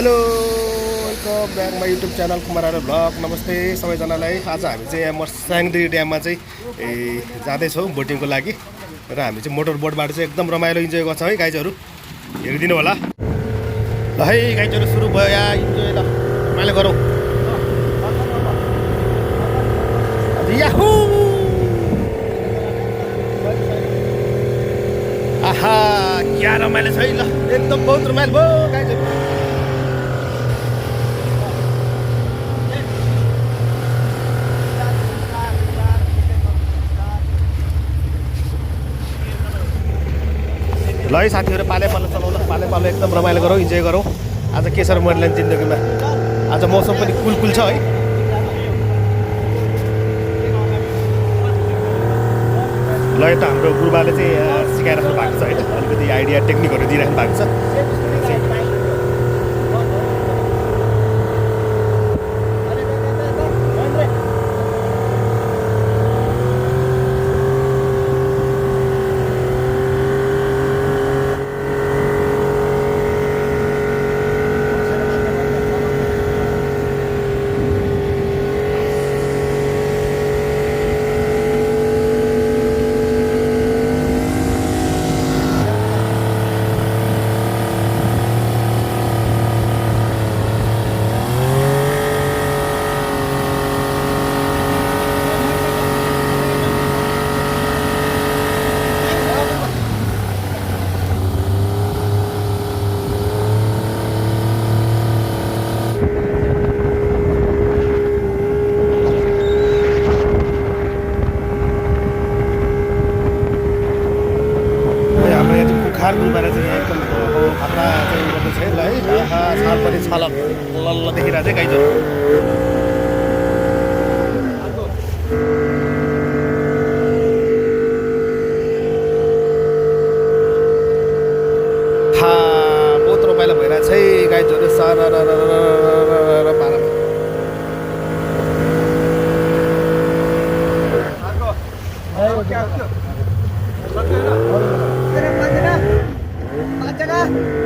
Hello welcome back my YouTube channel Kumar blog. नमस्ते सबैजनालाई। आज हामी चाहिँ यहाँ मर्साङदी ड्याममा चाहिँ जाँदैछौँ बोटिङको लागि र हामी चाहिँ मोटर बोटबाट चाहिँ एकदम रमाइलो इन्जोय गर्छौँ है गाइजहरू, हेरिदिनु होला। ल है गाइजहरू सुरु भयो या इन्जोय, ल रमाइलो गरौँ। याहु आहा क्या रमाइलो छ है, ल एकदम बहुत रमाइलो भयो गाइजहरू। ल है साथीहरू, पाले पालो चलाउँ, ल पाले पालो एकदम रमाइलो गरौँ, इन्जोय गरौँ। आज के छ र महिलाको जिन्दगीमा, आज मौसम पनि कुल कुल छ है। ल यता हाम्रो गुरुबाले चाहिँ सिकाइराख्नु भएको छ होइन, अलिकति आइडिया टेक्निकहरू दिइराख्नु भएको छ। खार गुरुबाले चाहिँ यहाँ एकदम खतरा चाहिँ गर्दैछ है। ल है छाल पनि छलक लल्ल देखिरहेको चाहिँ गाइजहरू। बहुत रमाइलो भइरहेको छ है गाइजहरू। सारा पारामा Pancana.